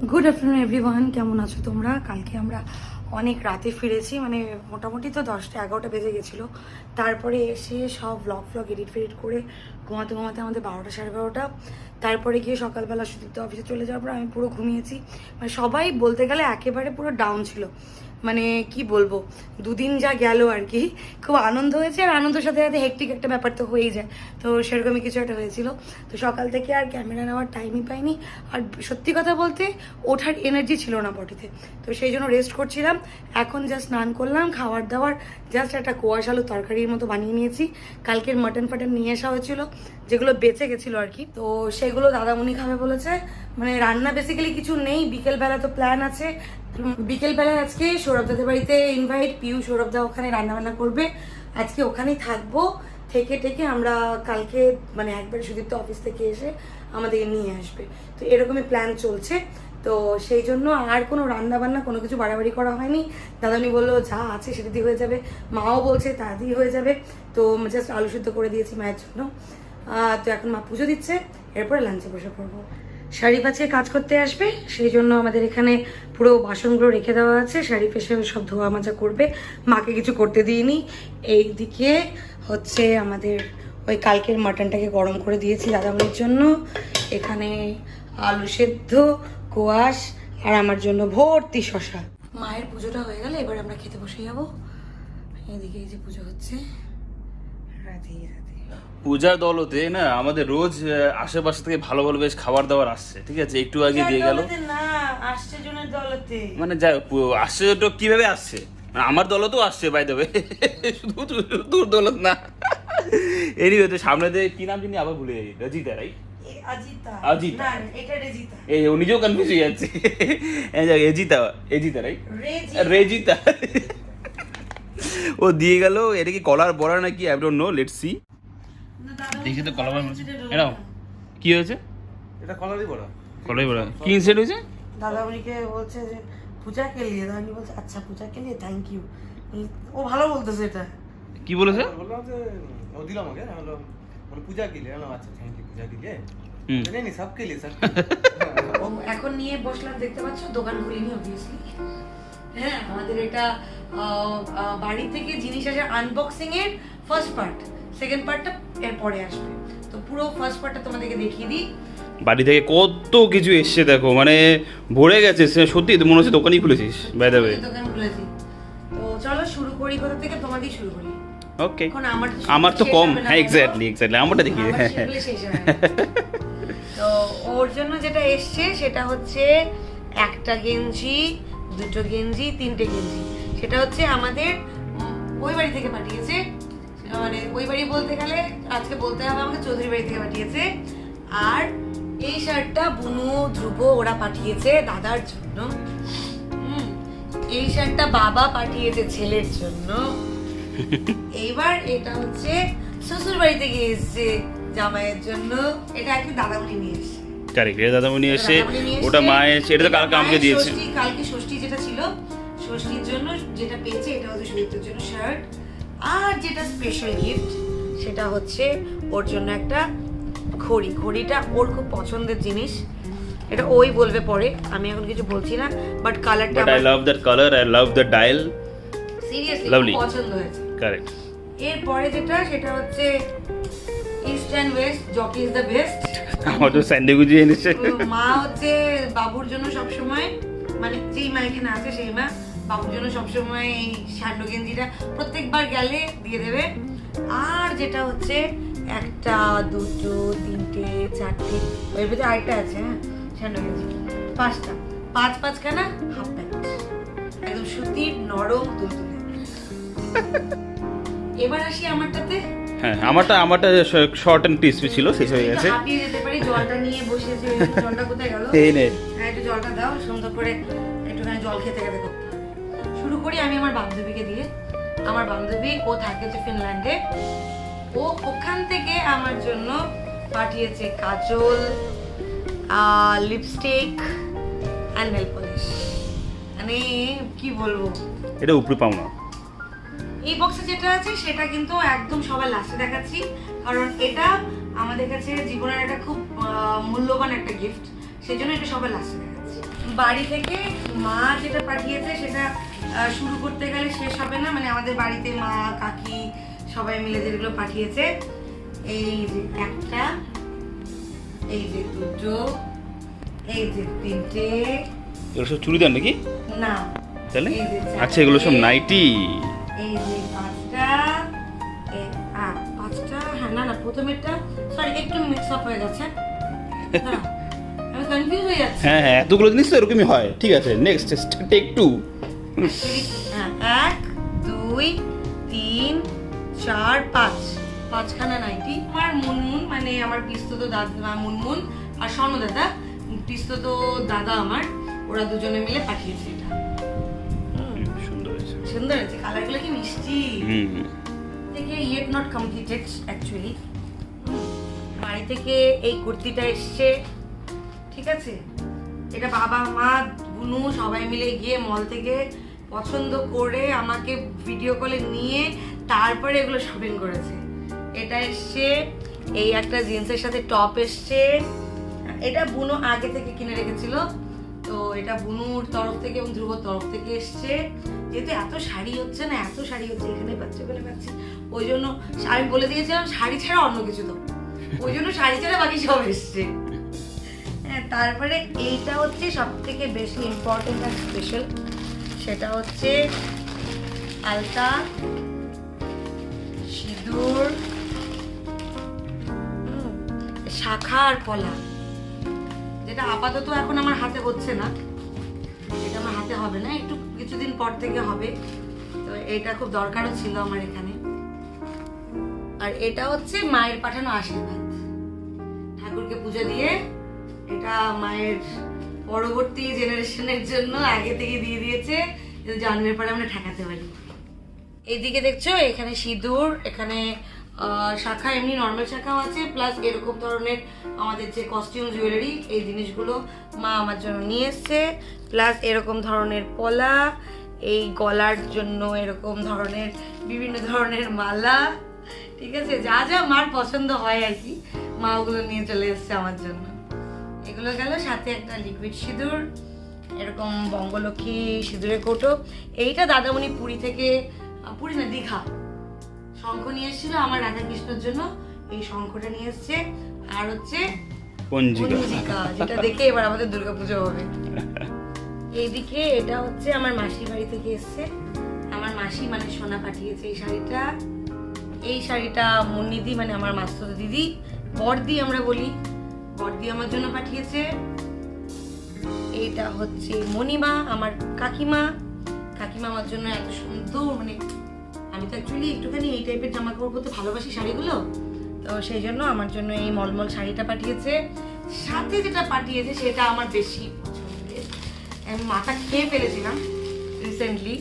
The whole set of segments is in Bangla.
গুড আফটারনুন এভরিওয়ান, কেমন আছো তোমরা? কালকে আমরা অনেক রাতে ফিরেছি, মানে মোটামুটি তো 10টা-11টা বেজে গেছিলো। তারপরে এসে সব ব্লগ এডিট ফেডিট করে ঘুমাতে ঘুমাতে আমাদের 12টা-12:30। তারপরে গিয়ে সকালবেলা সুদীপ্ত অফিসে চলে যাওয়ার পর আমি পুরো ঘুমিয়েছি। মানে সবাই বলতে গেলে একেবারে পুরো ডাউন ছিল, মানে কি বলবো, দুদিন যা গেল আর কি। খুব আনন্দ হয়েছে, আর আনন্দের সাথে সাথে হেক্টিক একটা ব্যাপার তো হয়েই যায়, তো সেরকমই কিছু একটা হয়েছিল। তো সকাল থেকে আর ক্যামেরা নেওয়ার টাইমই পাইনি, আর সত্যি কথা বলতে ওঠার এনার্জি ছিল না বডিতে, তো সেই জন্য রেস্ট করছিলাম। এখন জাস্ট স্নান করলাম, খাবার দাবার জাস্ট একটা কোয়াশ আলু তরকারির মতো বানিয়ে নিয়েছি। কালকের মাটন নিয়ে আসা হয়েছিল, যেগুলো বেঁচে গেছিলো আর কি, তো সেগুলো দাদামণি খাবে বলেছে। মানে রান্না বেসিক্যালি কিছু নেই, বিকেলবেলা তো প্ল্যান আছে। বিকেলবেলা আজকে সৌরভদাদের বাড়িতে ইনভাইট, পিউ সৌরভদা ওখানে রান্নাবান্না করবে, আজকে ওখানেই থাকবো। থেকে আমরা কালকে মানে একবারে সুদীপ্ত অফিস থেকে এসে আমাদেরকে নিয়ে আসবে, তো এরকমই প্ল্যান চলছে। তো সেই জন্য আর কোনো রান্না বান্না কোনো কিছু বাড়াবাড়ি করা হয়নি। দাদানি বললো যা আছে সেটা দিয়ে হয়ে যাবে, মাও বলছে তা দিয়ে হয়ে যাবে। তো জাস্ট আলু সিদ্ধ করে দিয়েছি মায়ের জন্য। তো এখন মা পুজো দিচ্ছে, এরপরে লাঞ্চে বসে পড়বো। শারিফ আজকে কাজ করতে আসবে, সেই জন্য আমাদের এখানে পুরো বাসনগুলো রেখে দেওয়া আছে। শারিফ এসে সব ধোয়া মাজা করবে, মাকে কিছু করতে দিইনি। এইদিকে হচ্ছে আমাদের ওই কালকের মাটনটাকে গরম করে দিয়েছি দাদামণির জন্য। এখানে আলু সেদ্ধ, কোয়াশ, আর আমার জন্য ভর্তি শশা। মায়ের পুজোটা হয়ে গেলে এবার আমরা খেতে বসে যাবো। এদিকে এই যে পুজো হচ্ছে, রাধে রাধে। পূজার দৌলতে না আমাদের রোজ আশেপাশে থেকে ভালো ভালো বেশ খাবার দাবার আসছে, ঠিক আছে? একটু আগে দিয়ে গেল না, আসছে জনের দৌলতে, মানে যাই আসছে তো কিভাবে আসছে, মানে আমার দৌলতও আসছে বাই দেবে, শুধু তোর দৌলত না। এনিওয়ে, তো সামনে দিয়ে কি নাম জানি আবার ভুলে যাই, রজিতা রাইট? আজিতা, এই ও নিজেও কনফিউজ হয়ে যাচ্ছে। এজিতা রাইট, রেজিতা। ও দিয়ে গেল, এটা কি কলার বড়া নাকি, I don't know, let's see. দেখি তো কলার বড়া, এরাও কি হয়েছে? এটা কলারই বড়া। কলারই বড়া কি ইনসেট হয়েছে? দাদামণিকে বলছে যে পূজা কে লিয়ে, দাদামণি বলছে আচ্ছা পূজা কে লিয়ে, থ্যাংক ইউ। ও ভালো বলতেছে এটা। কি বলেছে? বললাম যে ও দিল আমাকে, বললাম বলে পূজা কে লিয়ে, আচ্ছা থ্যাংক ইউ পূজা কে লিয়ে। নেই সব কে লিয়ে, সব। এখন নিয়ে বসলাম, দেখতে পাচ্ছ দোকান খুলিনি অবভিয়াসলি। হ্যাঁ, আমাদের এটা বাড়ি থেকে জিনিস আসে আনবক্সিং এর ফার্স্ট পার্ট, সেকেন্ড পার্টটা এর পরে আসবে। তো পুরো ফার্স্ট পার্টটা তোমাদেরকে দেখিয়ে দিই। বাড়ি থেকে কত কিছু এসছে দেখো, মানে ভরে গেছে। সত্যি মনে হচ্ছে দোকানই খুলেছিস, বাই দ্য ওয়ে। দোকান খুলেছি, তো চলো শুরু করি। কোথা থেকে? তোমার দিয়ে শুরু করি। ওকে, আমার তো কম। হ্যাঁ, এক্স্যাক্টলি আমারটা দেখি। তো ওর জন্য যেটা এসছে সেটা হচ্ছে একটা গেঞ্জি, দুটো গেঞ্জি, তিনটে গেঞ্জি। সেটা হচ্ছে আমাদের ওই বাড়ি থেকে পাঠিয়েছে, মানে ওই বাড়ি বলতে গেলে আজকে বলতে হবে আমাকে চৌধুরী বাড়ি থেকে পাঠিয়েছে। আর এই শার্টটা বুনু, ধ্রুব ওরা পাঠিয়েছে দাদার জন্য। এই শার্টটা বাবা পাঠিয়েছে ছেলের জন্য। এইবার এটা হচ্ছে শ্বশুর বাড়ি থেকে এসছে জামাইয়ের জন্য। এটা একটু দাদামণি নিয়ে এসছে। কারেক্ট, দাদামণি এসে, ওটা মা এসে, এটা তো কালকে আমাকে দিয়েছে। কালকে ষষ্ঠী যেটা ছিল, ষষ্ঠীর জন্য যেটা পেয়েছে এটা হচ্ছে সুদীপ্তর জন্য শার্ট। আর যেটা স্পেশাল গিফট সেটা হচ্ছে ওর জন্য একটা ঘড়ি। ঘড়িটা ওর খুব পছন্দের জিনিস, এটা ওই বলবে পরে, আমি এখন কিছু বলছি না। বাট কালারটা, but I love that colour, I love the dial, seriously পছন্দ হয়েছে। কারেক্ট। এরপরে যেটা সেটা হচ্ছে east and west, jockey is the best. আমার তো স্যান্ডে গুজি এনেছে। মা হচ্ছে বাবুর জন্য সবসময়, মানে যেই মা এখানে আছে সেই মা বাবুর জন্য সবসময় এই স্যান্ডো গেঞ্জিটা প্রত্যেকবার গেলে দিয়ে দেবে। আর যেটা হচ্ছে একটা, দুটো, তিনটে, চারটে, এর ভিতরে আরেকটা আছে, হ্যাঁ স্যান্ডো গেঞ্জি, পাঁচখানা হাফ প্যান্ট, একদম সুতির নরম তুলতুলে। এবার আসি আমারটাতে। হ্যাঁ, আমারটা শর্ট এন্ড ক্রিসপি ছিল, শেষ হয়ে গেছে। হাঁপিয়ে যেতে পারি, জলটা নিয়ে বসেছে। জলটা কোথায় গেল? এই নে, হ্যাঁ একটু জলটা দাও, সুন্দর করে একটুখানি জল খেতে খেতে করতে। শুরু করি আমি আমার বান্ধবীকে দিয়ে। আমার বান্ধবী, ও থাকে হচ্ছে ফিনল্যান্ডে। ও ওখান থেকে আমার জন্য পাঠিয়েছে কাজল, লিপস্টিক অ্যান্ড নেল পলিশ। মানে কি বলবো, এটা উপরে পাও না। এই বক্সে যেটা আছে সেটা কিন্তু একদম সবার লাস্টে দেখাচ্ছি, কারণ এটা আমাদের কাছে জীবনের একটা খুব মূল্যবান একটা গিফট, সেজন্য এটা সবার লাস্টে দেখাচ্ছি। বাড়ি থেকে মা যেটা পাঠিয়েছে সেটা শুরু করতে গেলে শেষ হবে না, মানে আমাদের বাড়িতে মা কাকি সবাই মিলে যেগুলো পাঠিয়েছে, এই যে একটা, এই যে দুটো, এই যে তিনটে। এগুলো সব চুড়িদার নাকি? না তাহলে আচ্ছা এগুলো সব নাইটি। এই যে পাঁচটা, পাঁচটা, হ্যাঁ না প্রথমেরটা সরি একটু মিক্স আপ হয়ে গেছে, আমি কনফিউজ হয়ে যাচ্ছি। হ্যাঁ হ্যাঁ এতগুলো জিনিস তো এরকমই হয়। ঠিক আছে নেক্সট টেক 2। হ্যাঁ 1 2 3 4 5 পাঁচখানা নাইটি। আমার মুনমুন মানে আমার পিস্তত দাদা মুনমুন আর স্বর্ণ দাদা, পিস্তত দাদা আমার, ওরা দুজনে মিলে পাঠিয়েছে এটা। সুন্দর হয়েছে, সুন্দর হয়েছে, কালারগুলো কি মিষ্টি। থেকে ইয়েট নট কমপ্লিটেড অ্যাকচুয়ালি। বাড়ি থেকে এই কুর্তিটা এসছে, ঠিক আছে। এটা বাবা মা বুনু সবাই মিলে গিয়ে মল থেকে পছন্দ করে আমাকে ভিডিও কলে নিয়ে তারপরে এগুলো শপিং করেছে। এটা এসছে, এই একটা জিন্সের সাথে টপ এসছে। এটা বুনু আগে থেকে কিনে রেখেছিল, তো এটা বুনুর তরফ থেকে এবং ধ্রুবর তরফ থেকে এসছে। যেহেতু এত শাড়ি হচ্ছে না, এত শাড়ি হচ্ছে, এখানে পাচ্ছি ওখানে পাচ্ছি, ওই জন্য আমি বলে দিয়েছিলাম শাড়ি ছাড়া অন্য কিছু তো, ওই জন্য শাড়ি ছাড়া বাকি সব এসছে। হ্যাঁ তারপরে এইটা হচ্ছে সব থেকে বেশি ইম্পর্টেন্ট আর স্পেশাল, সেটা হচ্ছে আলতা, সিঁদুর, শাখা আর পলা, যেটা আপাতত এখন আমার হাতে হচ্ছে না, এটা আমার হাতে হবে না, একটু কিছুদিন পর থেকে হবে। তো এটা খুব দরকারও ছিল আমার এখানে। আর এটা হচ্ছে মায়ের পাঠানো আশীর্বাদ, ঠাকুরকে পুজো দিয়ে এটা মায়ের পরবর্তী জেনারেশনের জন্য আগে থেকে দিয়ে দিয়েছে, জন্মের পরে আমরা ঠেকাতে পারি। এইদিকে দেখছো এখানে সিঁদুর, এখানে শাখা, এমনি নর্মাল শাখাও আছে, প্লাস এরকম ধরনের আমাদের যে কস্টিউম জুয়েলারি এই জিনিসগুলো মা আমার জন্য নিয়ে এসছে, প্লাস এরকম ধরনের পলা, এই গলার জন্য এরকম ধরনের বিভিন্ন ধরনের মালা, ঠিক আছে, যা যা মার পছন্দ হয় আর কি, মা ওগুলো নিয়ে চলে এসছে আমার জন্য। এগুলো গেল, সাথে একটা লিকুইড সিঁদুর, এরকম বঙ্গলক্ষ্মী সিঁদুরের কৌটো। এইটা দাদামণি পুরী থেকে, পুরী না দীঘা, শঙ্খ নিয়ে এসেছিল আমার রাধা কৃষ্ণের জন্য, এই শঙ্খটা নিয়ে এসছে। আর হচ্ছে পঞ্জিকা, যেটা দেখে এবার আমাদের দুর্গাপুজো হবে। এইদিকে এটা হচ্ছে আমার মাসির বাড়ি থেকে এসছে, আমার মাসি মানে সোনা পাঠিয়েছে এই শাড়িটা। এই শাড়িটা মুন্নিদি মানে আমার মাস্তুতো দিদি, বড়দি আমরা বলি, বড়দি আমার জন্য পাঠিয়েছে। এইটা হচ্ছে মণিমা আমার কাকিমা, কাকিমা আমার জন্য এত সুন্দর, মানে আমি তো অ্যাকচুয়ালি একটুখানি এই টাইপের জামা কাপড় পরতে ভালোবাসি শাড়িগুলো, তো সেই জন্য আমার জন্য এই মলমল শাড়িটা পাঠিয়েছে। সাথে যেটা পাঠিয়েছে সেটা আমার বেশি পছন্দের, আমি মাথা খেয়ে ফেলেছিলাম রিসেন্টলি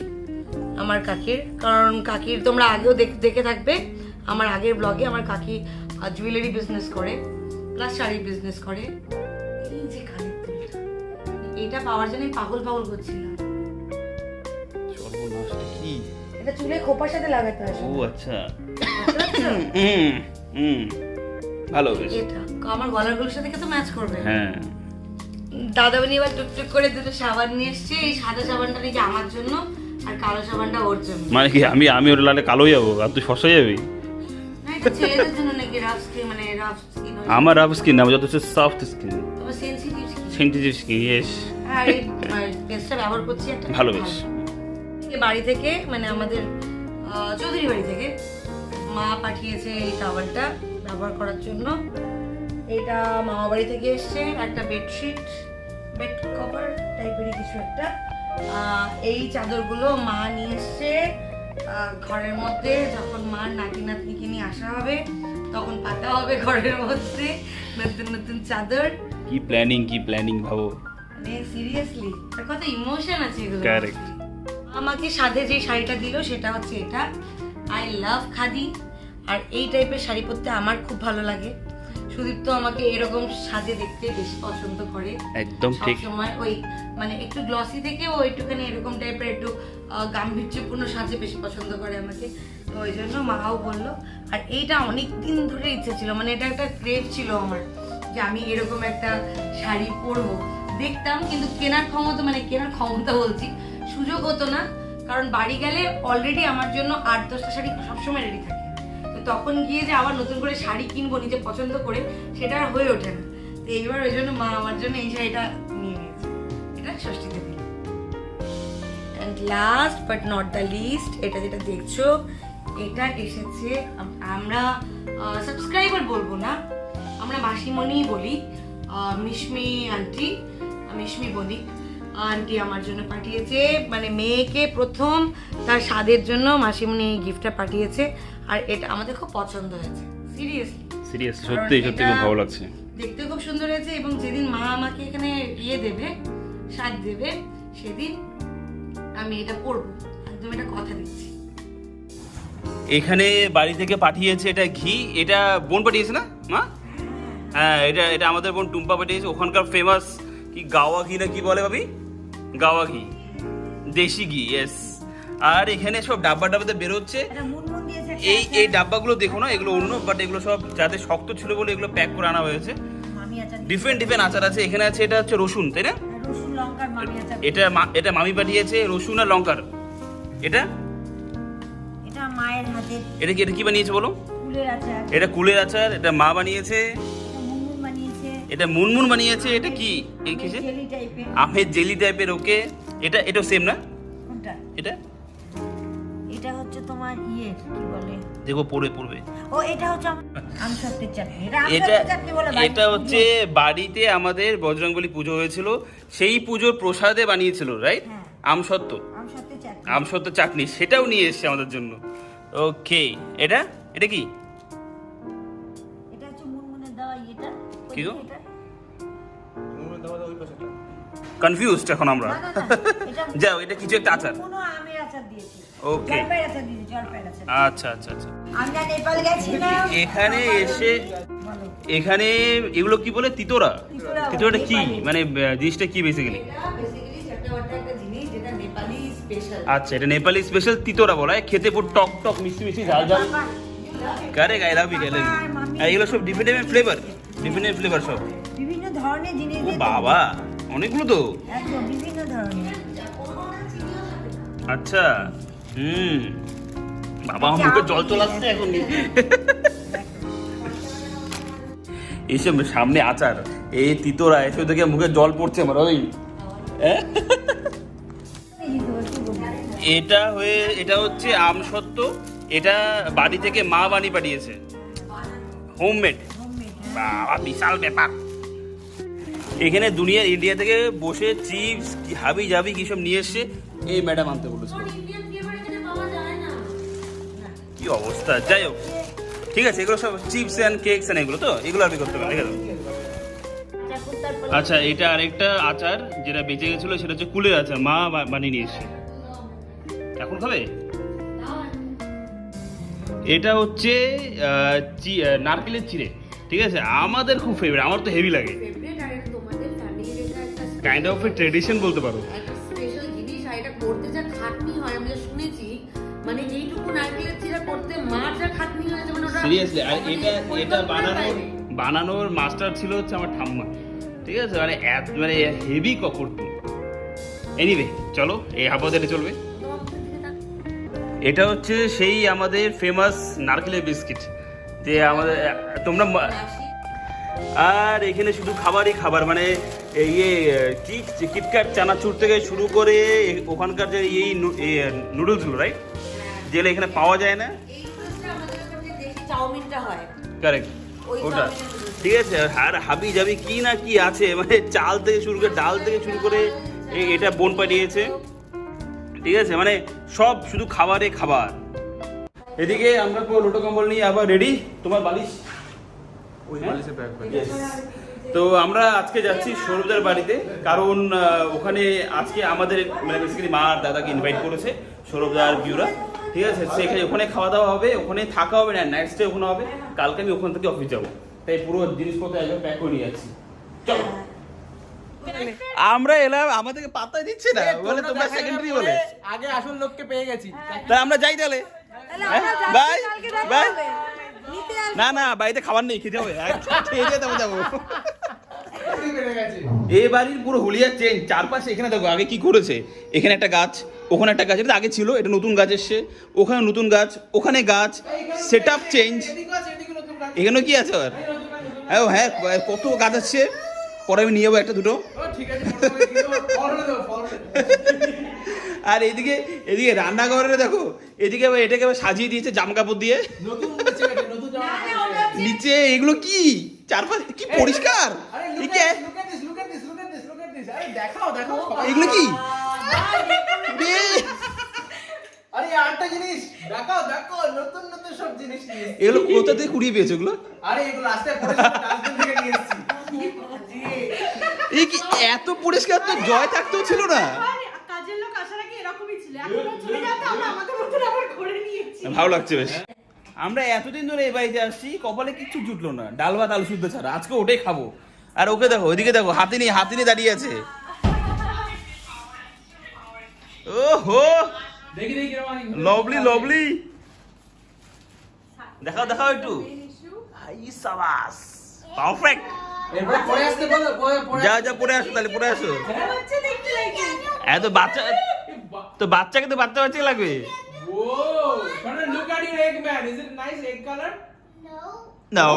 আমার কাকির, কারণ কাকির তোমরা আগেও দেখে থাকবে আমার আগের ব্লগে, আমার কাকি জুয়েলারি বিজনেস করে প্লাস শাড়ির বিজনেস করে। এই যে কানের দুলটা, এটা পাওয়ার জন্য পাগল পাগল করছিলাম। এটা চুলে খোপার সাথে লাগাতে হয়। ও আচ্ছা, ভালো বেশ। এটা আমার গলার গুলোর সাথে কত ম্যাচ করবে। হ্যাঁ দাদাবানি এবার টুকটুক করে দুটো সাবান নিয়ে এসছে, এই সাদা সাবানটা নাকি আমার জন্য আর কালো সাবানটা ওর জন্য। মানে কি আমি ওর লালে কালো যাবো আর তুই ফসা যাবি? না এটা ছেলেদের জন্য নাকি, রাফ স্কিন, মানে রাফ স্কিন। আমার রাফ স্কিন না, যত সফট স্কিন, তবে sensitive skin, sensitive skin. Yes, আর এই পেস্টটা ব্যবহার করছি একটা ভালো বেশ। বাড়ি থেকে মানে আমাদের চৌধুরী বাড়ি থেকে মা পাঠিয়েছে এই টাওয়ালটা ব্যবহার করার জন্য। এটা মামা বাড়ি থেকে এসছে, একটা বেডশিট, বেড কভার টাইপেরই কিছু একটা। এই চাদরগুলো মা নিয়ে এসছে ঘরের মধ্যে, যখন মার নাতি নাতনিকে নিয়ে আসা হবে তখন পাতা হবে ঘরের মধ্যে নতুন নতুন চাদর। কি প্ল্যানিং ভাবো, মানে সিরিয়াসলি কত ইমোশন আছে এগুলো। কারেক্ট। আমাকে সাথে যে শাড়িটা দিল সেটা হচ্ছে এটা, আই লাভ খাদি, আর এই টাইপের শাড়ি পরতে আমার খুব ভালো লাগে। সুদীপ্ত আমাকে এরকম সাজে দেখতে বেশি পছন্দ করে, একদম ঠিক। সময় ওই মানে একটু গ্লসি থেকে ও একটুখানি এরকম টাইপের একটু গাম্ভীর্যপূর্ণ সাজে বেশি পছন্দ করে আমাকে, তো ওই জন্য মাও বললো। আর এইটা অনেক দিন ধরে ইচ্ছে ছিল, মানে এটা একটা ক্রেভ ছিল আমার যে আমি এরকম একটা শাড়ি পরবো। দেখতাম, কিন্তু কেনার ক্ষমতা বলছি সুযোগ হতো না, কারণ বাড়ি গেলে অলরেডি আমার জন্য 8-10টা শাড়ি সবসময় রেডি থাকে। তো তখন গিয়ে যে আবার নতুন করে শাড়ি কিনবো নিজে পছন্দ করে, সেটা আর হয়ে ওঠে না। তো এইবার ওই জন্য মা আমার জন্য এই শাড়িটা নিয়ে নিয়েছে, এটা ষষ্ঠীতে দিল। And last but not the least, এটা যেটা দেখছো এটা এসেছে, আমরা সাবস্ক্রাইবার বলবো না, আমরা মাসিমণিই বলি, মিশমি আন্টি, মিশমি বণিক আন্টি আমার জন্য পাঠিয়েছে। মানে মেয়েকে প্রথম তার স্বাদের জন্য মাসিমণি এই গিফটটা পাঠিয়েছে, আর এটা আমাদের খুব পছন্দ হয়েছে। সিরিয়াসলি সত্যি সত্যি খুব ভালো লাগছে, দেখতে খুব সুন্দর হয়েছে। এবং যেদিন মা আমাকে এখানে দেবে, স্বাদ দেবে, সেদিন আমি এটা পরবো, একদম এটা কথা দিচ্ছি। এখানে বাড়ি থেকে পাঠিয়েছে এটা ঘি, এটা বোন পাঠিয়েছে না মা? হ্যাঁ, এটা আমাদের বোন টুম্পা পাঠিয়েছে, ওখানকার ফেমাস কি গাওয়া ঘি না কি বলে ভাবি, গাওয়া ঘি, দেশি ঘি, ইয়েস। আর এখানে সব ডাব্বাতে বেরোচ্ছে, এই ডাব্বাগুলো দেখো না, এগুলো অন্য, বাট এগুলো সব যাতে শক্ত ছিল বলে এগুলো প্যাক করে আনা হয়েছে। ডিফারেন্ট আচার আছে এখানে, আছে এটা হচ্ছে রসুন, তাই না? এটা মামি পাঠিয়েছে রসুন আর লঙ্কার। এটা মায়ের হাতে। এটা কি বানিয়েছে বলো? এটা কুলের আচার, এটা মা বানিয়েছে, এটা মুনমুন বানিয়েছে। এটা কি আমের জেলি টাইপের, ওকে। এটা সেম না? এটা হচ্ছে তোমার কি বলে, দেখো পড়বে। ও এটা হচ্ছে আমসত্ত্বের চাটনি। এটা হচ্ছে বাড়িতে আমাদের বজরংবলী পুজো হয়েছিল, সেই পুজোর প্রসাদে বানিয়েছিল, রাইট? আমসত্ত্ব চাটনি, সেটাও নিয়ে এসেছে আমাদের জন্য। ওকে, এটা কি? এটা হচ্ছে মুনমুনের দেওয়া। এটা কি গো? কনফিউজড এখন আমরা। যাও, এটা কিছু একটা আচার, কোনো আমের আচার দিয়েছি, ওকে। জলপাইয়ের আচার দিয়েছি, জলপাইয়ের আচার। আচ্ছা। আমরা নেপাল গেছিলাম, এখানে এসে এখানে এগুলো কি বলে, তিতোরাটা কি, মানে জিনিসটা কি বেসিক্যালি? আচ্ছা, এটা নেপালি স্পেশাল তিতোরা বলা হয়, খেতে পুরো টক মিষ্টি ঝাল। কারেক্ট, আই লাভ ইট। এগুলো সব ডিফারেন্ট ফ্লেভার সব, বিভিন্ন ধরনের জিনিস। ও বাবা, অনেকগুলো তো, একদম বিভিন্ন ধরনের। আচ্ছা, বাবা আমার মুখে জল চলে আসছে এখন। এইসব সামনে আচার, এই তিতোরা, এসব দেখে মুখে জল পড়ছে আমার। এটা হচ্ছে আমসত্ত্ব, এটা বাড়ি থেকে মা পাঠিয়েছে, হোমমেড। বাবা, বিশাল ব্যাপার। এখানে ইন্ডিয়া থেকে বসে চিপস কি হাবি জাবি কি সব নিয়ে এসছে, এই ম্যাডাম আনতে বলেছিল। কি অবস্থা, যাই হোক, ঠিক আছে। এগুলো সব চিপস অ্যান্ড কেকস অ্যান্ড এগুলো আর করতে পারে। আচ্ছা, এটা আরেকটা আচার যেটা বেঁচে গেছিল, সেটা হচ্ছে কুলের আচার, মা বানিয়ে নিয়ে এসছে। এখন খাবে? এটা হচ্ছে নারকেলের চিড়ে, ঠিক আছে, আমাদের খুব ফেভারিট, আমার তো হেভি লাগে, কাইন্ড অফ এ ট্রেডিশন বলতে পারো। স্পেশাল জিনিস, আর এটা করতে যা খাটনি হয় আমি শুনেছি, মানে এইটুকু নারকেলের চিড়া করতে মার যা খাটনি হয়েছে, মানে ওটা সিরিয়াসলি। আর এটা বানানোর মাস্টার ছিল হচ্ছে আমার ঠাম্মা, ঠিক আছে, মানে হেভি করতো। এনিওয়ে, চলো, এই হাফাতে চলবে। এটা হচ্ছে সেই আমাদের ফেমাস নারকেলের বিস্কিট, যে আমাদের তোমরা। আর এখানে শুধু খাবার, মানে কিটক্যাট চানাচুর থেকে শুরু করে ওখানকার যে এই নুডলসগুলো, রাইট, যেগুলো এখানে পাওয়া যায় না, চাউমিনটা হয়, কারেক্ট, ওটা, ঠিক আছে। আর হাবি জাবি কি না কি আছে, মানে চাল থেকে শুরু করে, ডাল থেকে শুরু করে, এটা বোন পাঠিয়েছে, ঠিক আছে, মানে সব শুধু খাবার। এদিকে আমরা পুরো লোটো কম্বল নিয়ে আবার রেডি। তোমার বালিশ ওই বালিশে প্যাক করে। তো আমরা আজকে যাচ্ছি সৌরভদার বাড়িতে, কারণ ওখানে আজকে আমাদের মানে বেসিক্যালি মা আর দাদাকে ইনভাইট করেছে সৌরভদা আর বিউরা, ঠিক আছে। সেখানে ওখানে খাওয়া দাওয়া হবে, ওখানে থাকা হবে না, নেক্সট ডে ওখানে হবে। কালকে আমি ওখান থেকে অফিস যাবো, তাই পুরো জিনিসপত্র একবার প্যাক করে নিয়ে যাচ্ছি। চলো, আমরা এলাম, আমাদেরকে পাত্তাই দিচ্ছে না, বলে তোমরা সেকেন্ডারি বলে, আগে আসল লোককে পেয়ে গেছি। তাই আমরা যাই তাহলে, বাই বাই। না, বাড়িতে খাবার নেই, খেতে হবে, খেয়ে যেতে যাবো। এই বাড়ির পুরো হুলিয়া চেঞ্জ, চারপাশে এখানে দেখো আগে কি করেছে, এখানে একটা গাছ, ওখানে একটা গাছ, এটা আগে ছিল, এটা নতুন গাছ এসছে, ওখানে নতুন গাছ, ওখানে গাছ, সেট আপ চেঞ্জ, এখানে কি আছে আর হ্যাঁ কত গাছ আছে, পরে আমি নিয়ে যাবো একটা দুটো। আর এদিকে এদিকে রান্নাঘরে দেখো, এদিকে এটাকে সাজিয়ে দিয়েছে জামা কাপড় দিয়ে, নিচে এগুলো কি চারপাশে কি পরিষ্কার, এগুলো কি আরে আরেকটা জিনিস দেখাও দেখো, নতুন নতুন সব জিনিস নিয়ে এসেছি। এগুলো কোথা থেকে কুড়িয়ে পেয়েছো এগুলো? আরে এগুলো রাস্তায় পড়েছিল, ডাস্টবিন থেকে নিয়ে এসেছি। এই কি এত পরিষ্কার তো জয় থাকতেও ছিল না। কাজের লোক আসার আগে এরকমই ছিল, এখন চলে যাতে আমরা আমাদের মতন আবার করে নিয়েছি। ভালো লাগছে বেশ। আমরা এতদিন ধরে এই বাড়িতে আসছি, কপালে কিচ্ছু জুটলো না, ডাল ভাত আলু শুদ্ধ ছাড়া, আজকে ওটাই খাবো। আর ওকে দেখো, ওইদিকে দেখো, হাতি নিয়ে দাঁড়িয়ে আছে। ওহো দেখি দেখি লভলি লভলি, দেখাও একটু, হাই সাবাস, পারফেক্ট। এরপরে পরে আসতে বলো, পরে যা পরে আসো, তাহলে পরে আসো। বাচ্চা দেখতে লাগে এত বাচ্চা তো, বাচ্চাকে তো বাচ্চা লাগবে। ও Connor, look at your egg man, is it nice egg color? No.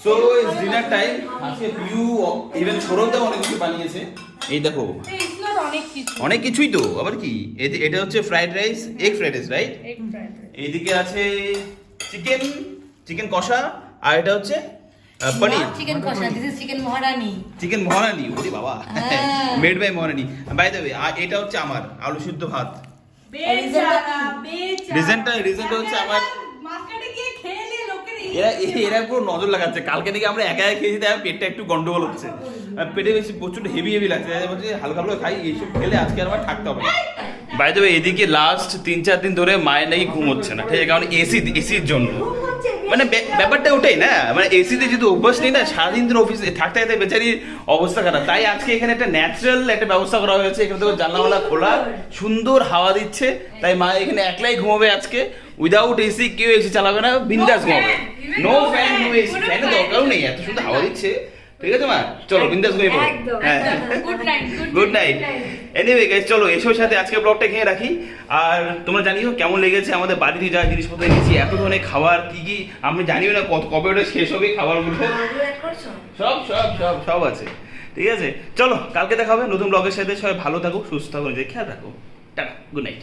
So it's dinner time. আজকে পিউ ইভেন সৌরভদা অনেক কিছু বানিয়েছে। এই দেখো ইটস নট অনেক কিছু, অনেক কিছুই তো, আবার কি এটা হচ্ছে fried rice, egg fried rice, right? Egg fried rice, এইদিকে আছে চিকেন কষা, আর এটা হচ্ছে পনির চিকেন কষা, this is chicken Maharani. Chicken Maharani, ওরে বাবা, made by Maharani. By the way, আর এটা হচ্ছে আমার আলু সিদ্ধ ভাত। রিজনটা হচ্ছে আমার, মার্কেটে গিয়ে খেয়ে নিয়ে লোকের এরা পুরো নজর লাগাচ্ছে, কালকে থেকে আমরা একা খেয়েছি, তাই পেটটা একটু গন্ডগোল হচ্ছে, পেটে বেশি প্রচুর হেভি লাগছে, বলছি হালকা হালকা খাই, এইসব খেলে আজকে আর আমার থাকতে হবে না। বাই দ্য ওয়ে, এদিকে লাস্ট 3-4 দিন ধরে মায়ের নাকি ঘুম হচ্ছে না, ঠিক আছে, কারণ এসির জন্য, মানে ব্যাপারটা ওটাই না, মানে এসিতে যেহেতু অভ্যাস নেই না, সারাদিন ধরে অফিসে থাকতে থাকতে বেচারির অবস্থা খারাপ, তাই আজকে এখানে একটা ন্যাচারাল একটা ব্যবস্থা করা হয়েছে, এখানে তো জানলা খোলা, সুন্দর হাওয়া দিচ্ছে, তাই মা এখানে একলাই ঘুমাবে আজকে, উইদাউট এসি, কেউ এসি চালাবে না, বিন্দাস ঘুমাবে, নো ফ্যান নো এসি, ফ্যানের দরকারও নেই, এত সুন্দর হাওয়া দিচ্ছে, ঠিক আছে মা, চলো বিন্দাস ঘুমিয়ে পড়ো। হ্যাঁ, গুড নাইট। এনিওয়ে গাইস, চলো এসোর সাথে আজকে ব্লগটা খেয়ে রাখি, আর তোমরা জানিও কেমন লেগেছে আমাদের বাড়িতে যা জিনিসপত্র এনেছি, এত ধরনের খাবার কি আমি জানিও না কবে ওটা শেষ হবে খাবারগুলো, সব আছে, ঠিক আছে, চলো কালকে দেখা হবে নতুন ব্লগের সাথে, সবাই ভালো থাকো, সুস্থ থাকো, নিজের খেয়াল রাখো, টাটা, গুড নাইট।